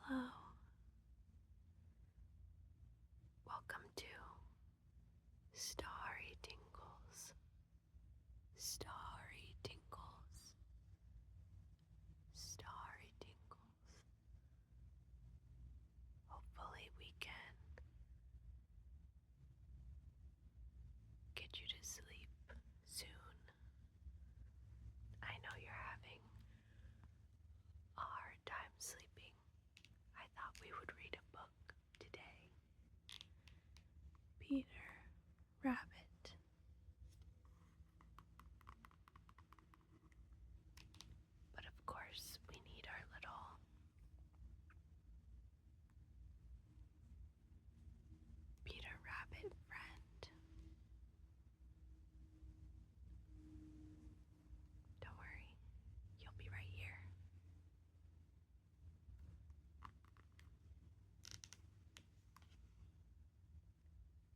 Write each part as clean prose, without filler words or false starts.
Hello. Welcome to Starry Tingles. Starry Tingles. Starry Tingles. Hopefully, we can get you to sleep soon. I know you're having a hard time sleeping. I thought we would read a book today. Peter Rabbit. But of course, we need our little Peter Rabbit friend. Don't worry, you'll be right here.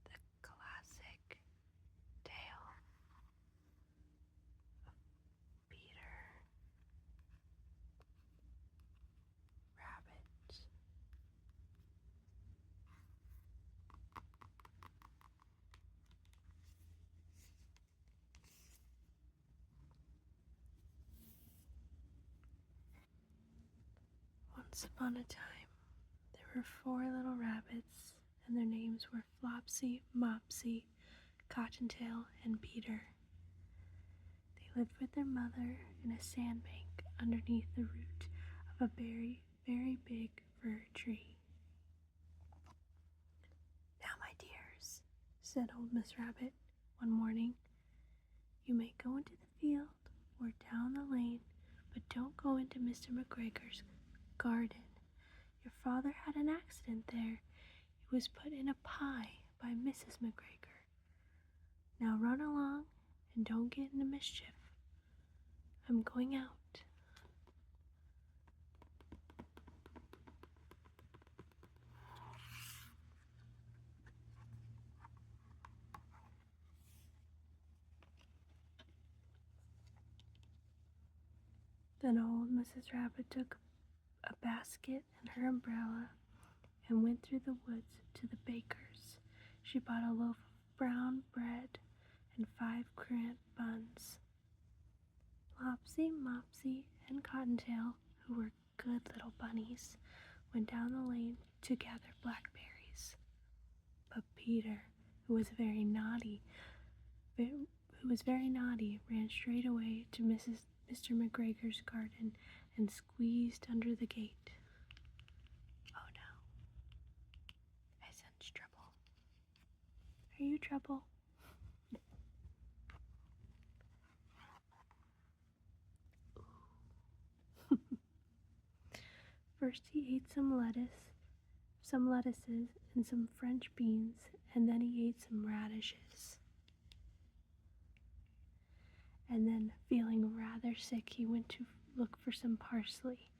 The classic tale of Peter Rabbit. Once upon a time, there were 4 little rabbits, and their names were Flopsy, Mopsy, Cottontail, and Peter. They lived with their mother in a sandbank underneath the root of a very, very big fir tree. "Now, my dears," said old Miss Rabbit one morning, "you may go into the field or down the lane, but don't go into Mr. McGregor's garden. Your father had an accident there. He was put in a pie by Mrs. McGregor. Now run along and don't get into mischief. I'm going out." Then old Mrs. Rabbit took a basket and her umbrella and went through the woods to the baker's. She bought a loaf of brown bread and 5 currant buns. Flopsy, Mopsy, and Cottontail, who were good little bunnies, went down the lane to gather blackberries. But Peter, who was very naughty, ran straight away to Mr. McGregor's garden and squeezed under the gate. "Oh no, I sense trouble. Are you trouble?" First he ate some lettuces, and some French beans, and then he ate some radishes. And then, feeling rather sick, he went to look for some parsley.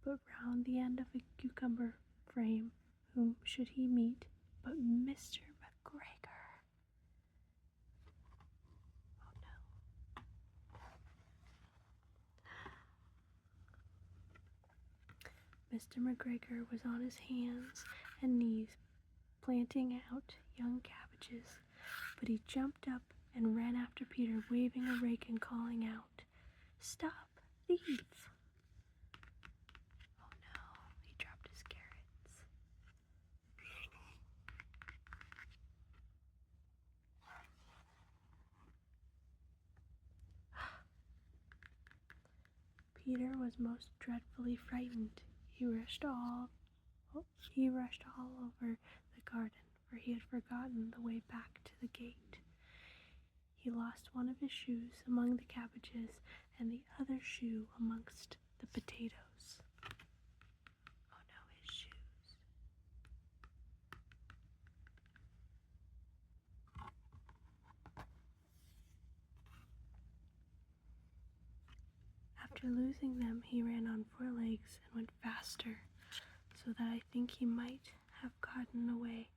But round the end of a cucumber frame, whom should he meet but Mr. McGregor? Oh no. Mr. McGregor was on his hands and knees planting out young cabbages, but he jumped up and ran after Peter, waving a rake and calling out, "Stop, thief!" Oh no, he dropped his carrots. Peter was most dreadfully frightened. He rushed all over the garden, for he had forgotten the way back to the gate. He lost one of his shoes among the cabbages and the other shoe amongst the potatoes. Oh no, his shoes. After losing them, he ran on 4 legs and went faster, so that I think he might have gotten away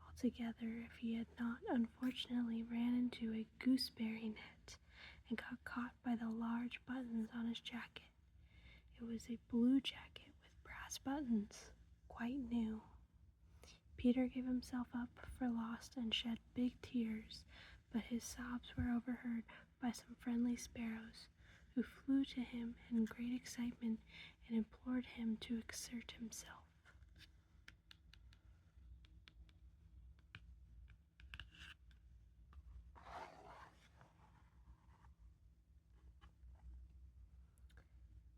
altogether if he had not unfortunately ran into a gooseberry net and got caught by the large buttons on his jacket. It was a blue jacket with brass brass buttons, quite new. Peter gave himself up for lost and shed big tears, but his sobs were overheard by some friendly sparrows, who flew to him in great excitement and implored him to exert himself.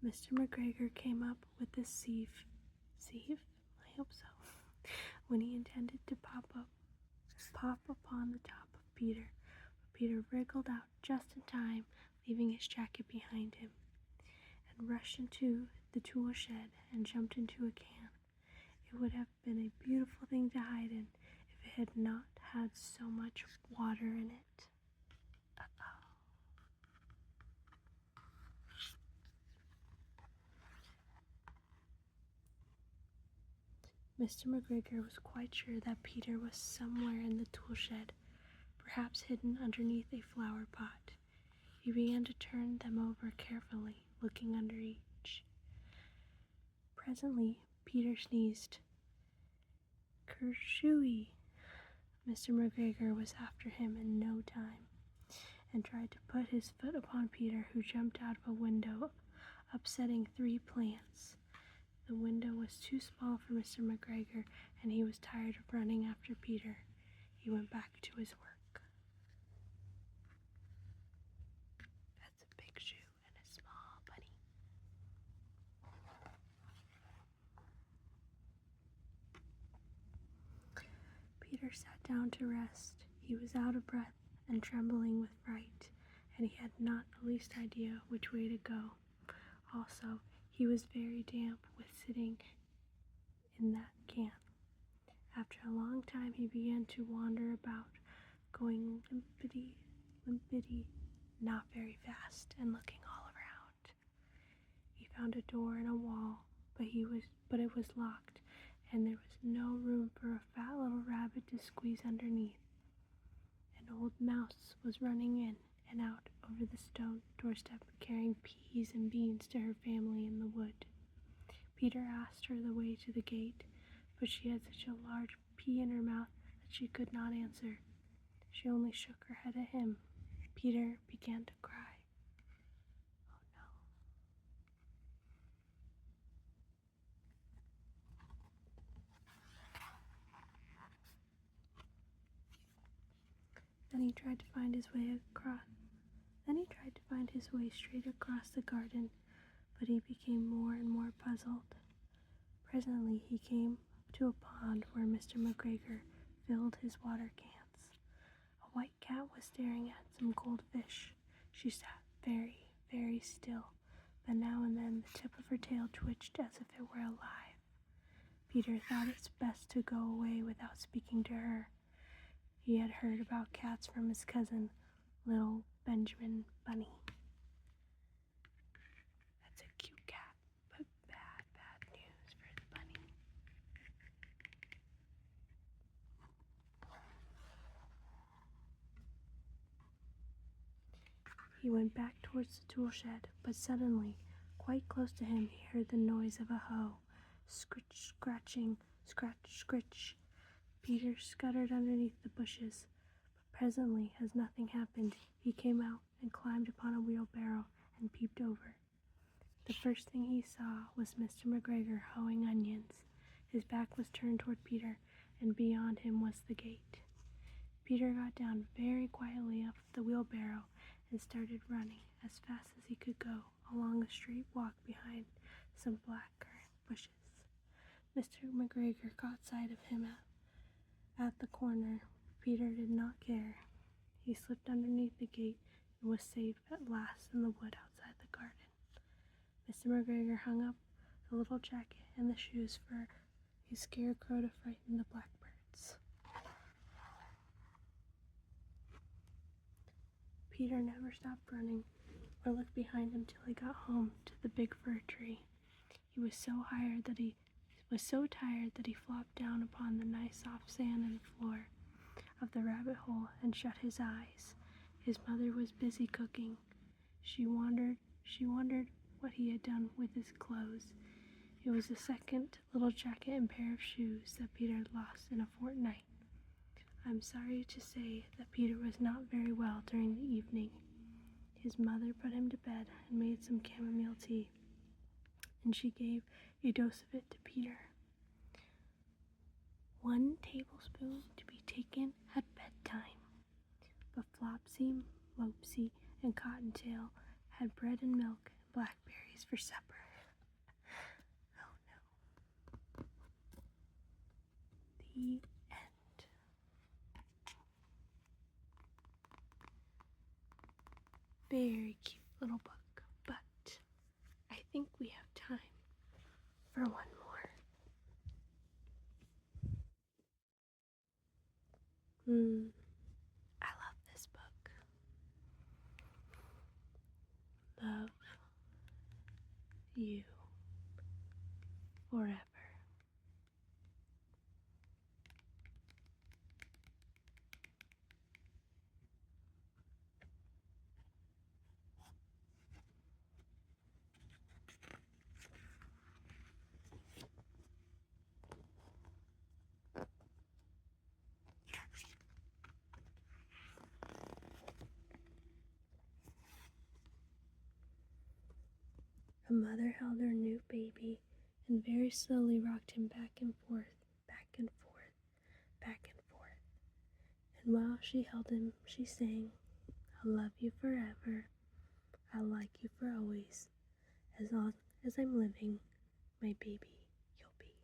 Mr. McGregor came up with the sieve? I hope so. When he intended to pop upon the top of Peter, but Peter wriggled out just in time, leaving his jacket behind him, and rushed into the tool shed and jumped into a can. It would have been a beautiful thing to hide in if it had not had so much water in it. Mr. McGregor was quite sure that Peter was somewhere in the tool shed, perhaps hidden underneath a flower pot. He began to turn them over carefully, looking under each. Presently, Peter sneezed. Kershooey! Mr. McGregor was after him in no time, and tried to put his foot upon Peter, who jumped out of a window, upsetting 3 plants. The window was too small for Mr. McGregor, and he was tired of running after Peter. He went back to his work. That's a big shoe and a small bunny. Peter sat down to rest. He was out of breath and trembling with fright, and he had not the least idea which way to go. Also, he was very damp with sitting in that can. After a long time he began to wander about, going limpity, not very fast, and looking all around. He found a door in a wall, but it was locked, and there was no room for a fat little rabbit to squeeze underneath. An old mouse was running in and out over the stone doorstep, carrying peas and beans to her family in the wood. Peter asked her the way to the gate, but she had such a large pea in her mouth that she could not answer. She only shook her head at him. Peter began to cry. Oh no. Then he tried to find his way straight across the garden, but he became more and more puzzled. Presently he came to a pond where Mr. McGregor filled his water cans. A white cat was staring at some goldfish. She sat very, very still, but now and then the tip of her tail twitched as if it were alive. Peter thought it's best to go away without speaking to her. He had heard about cats from his cousin, little Benjamin Bunny. That's a cute cat, but bad news for the bunny. He went back towards the tool shed, but suddenly, quite close to him, he heard the noise of a hoe. Scritch, scratching, scratch, scritch. Peter scuttered underneath the bushes, but presently, as nothing happened, he came out and climbed upon a wheelbarrow and peeped over. The first thing he saw was Mr. McGregor hoeing onions. His back was turned toward Peter, and beyond him was the gate. Peter got down very quietly off the wheelbarrow and started running as fast as he could go along a straight walk behind some blackcurrant bushes. Mr. McGregor caught sight of him at the corner. Peter did not care. He slipped underneath the gate and was safe at last in the wood outside the garden. Mr. McGregor hung up the little jacket and the shoes for a scarecrow to frighten the blackbirds. Peter never stopped running or looked behind him till he got home to the big fir tree. He was so tired that he flopped down upon the nice soft sand and floor of the rabbit hole and shut his eyes. His mother was busy cooking. She wondered what he had done with his clothes. It was the second little jacket and pair of shoes that Peter had lost in a fortnight. I'm sorry to say that Peter was not very well during the evening. His mother put him to bed and made some chamomile tea, and she gave a dose of it to Peter. 1 tablespoon to be taken at bedtime. But Flopsy, Mopsy, and Cottontail had bread and milk and blackberries for supper. Oh no. The end. Very cute little book, but I think we have time for one more. I love this book. Love you forever. A mother held her new baby and very slowly rocked him back and forth, back and forth, back and forth. And while she held him, she sang, I'll love you forever, I'll like you for always. As long as I'm living, my baby you'll be.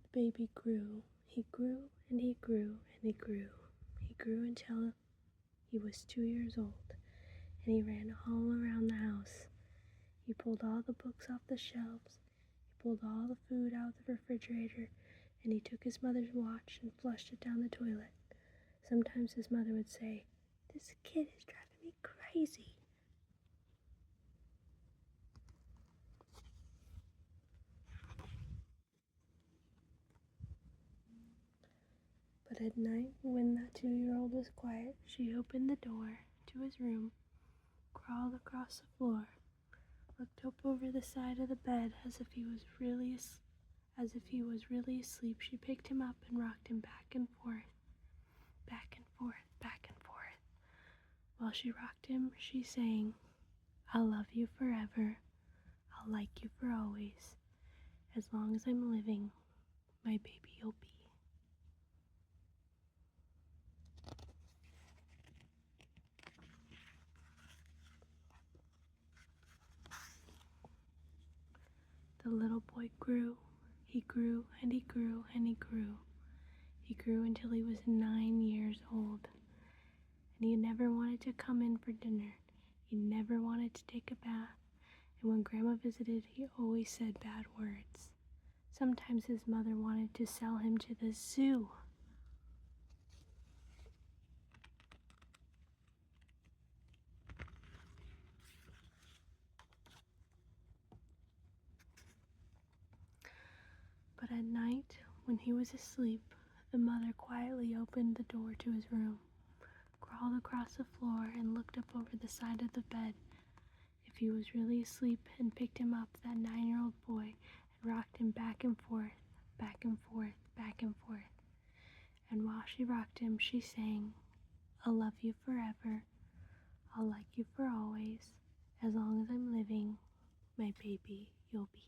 The baby grew. He grew and he grew and he grew. He grew until he was 2 years old, and he ran all around the house. He pulled all the books off the shelves. He pulled all the food out of the refrigerator, and he took his mother's watch and flushed it down the toilet. Sometimes his mother would say, "This kid is driving me crazy." But at night, when that 2-year-old was quiet, she opened the door to his room, crawled across the floor, looked up over the side of the bed as if he was really asleep. She picked him up and rocked him back and forth, back and forth, back and forth. While she rocked him, she sang, I'll love you forever, I'll like you for always. As long as I'm living, my baby you'll be. The little boy grew. He grew and he grew and he grew. He grew until he was 9 years old. And he never wanted to come in for dinner. He never wanted to take a bath. And when Grandma visited, he always said bad words. Sometimes his mother wanted to sell him to the zoo. But at night, when he was asleep, the mother quietly opened the door to his room, crawled across the floor, and looked up over the side of the bed if he was really asleep, and picked him up, that 9-year-old boy, and rocked him back and forth, back and forth, back and forth. And while she rocked him, she sang, I'll love you forever, I'll like you for always. As long as I'm living, my baby you'll be.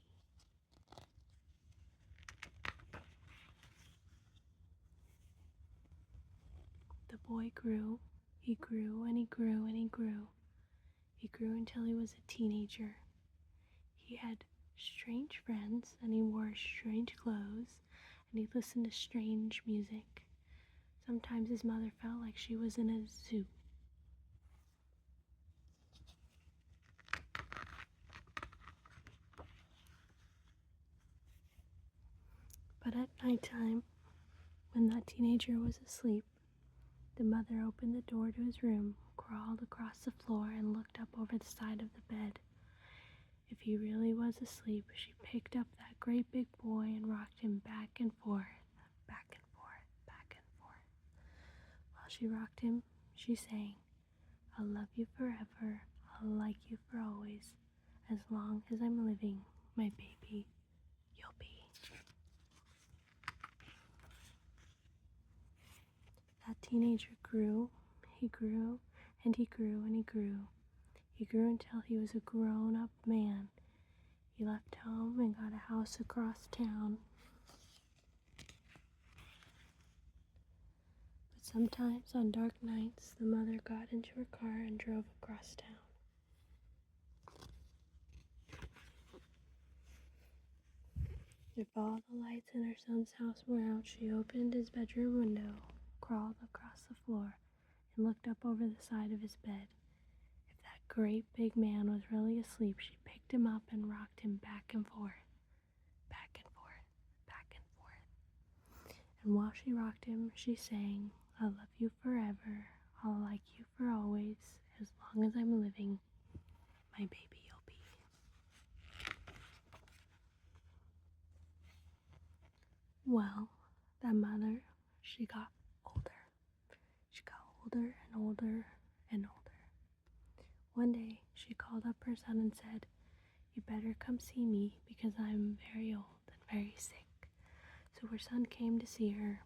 The boy grew. He grew and he grew and he grew. He grew until he was a teenager. He had strange friends, and he wore strange clothes, and he listened to strange music. Sometimes his mother felt like she was in a zoo. But at nighttime, when that teenager was asleep, the mother opened the door to his room, crawled across the floor, and looked up over the side of the bed. If he really was asleep, she picked up that great big boy and rocked him back and forth, back and forth, back and forth. While she rocked him, she sang, I'll love you forever, I'll like you for always. As long as I'm living, my baby, you'll be. That teenager grew, he grew, and he grew, and he grew. He grew until he was a grown-up man. He left home and got a house across town. But sometimes on dark nights, the mother got into her car and drove across town. If all the lights in her son's house were out, she opened his bedroom window, crawled across the floor, and looked up over the side of his bed. If that great big man was really asleep, she picked him up and rocked him back and forth, back and forth, back and forth. And while she rocked him, she sang, I'll love you forever, I'll like you for always, as long as I'm living, my baby you'll be. Well, that mother, she got older. She got older and older and older. One day, she called up her son and said, you better come see me because I'm very old and very sick. So her son came to see her.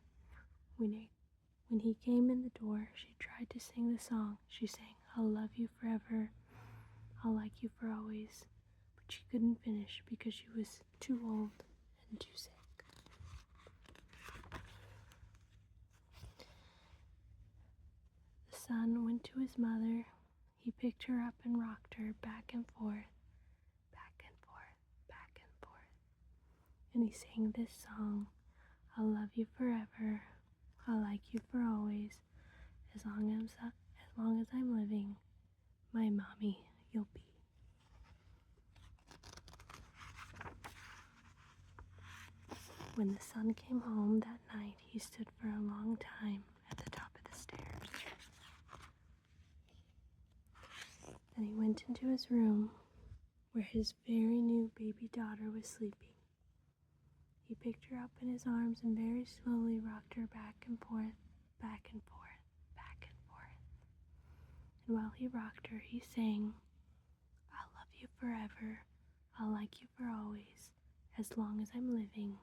When he came in the door, she tried to sing the song. She sang, I'll love you forever, I'll like you for always. But she couldn't finish because she was too old and too sick. The son went to his mother. He picked her up and rocked her back and forth, back and forth, back and forth. And he sang this song, I'll love you forever, I'll like you for always, as long as I'm living, my mommy you'll be. When the son came home that night, he stood for a long time at the top of the stairs. Then he went into his room where his very new baby daughter was sleeping. He picked her up in his arms and very slowly rocked her back and forth, back and forth, back and forth. And while he rocked her, he sang, I'll love you forever, I'll like you for always, as long as I'm living,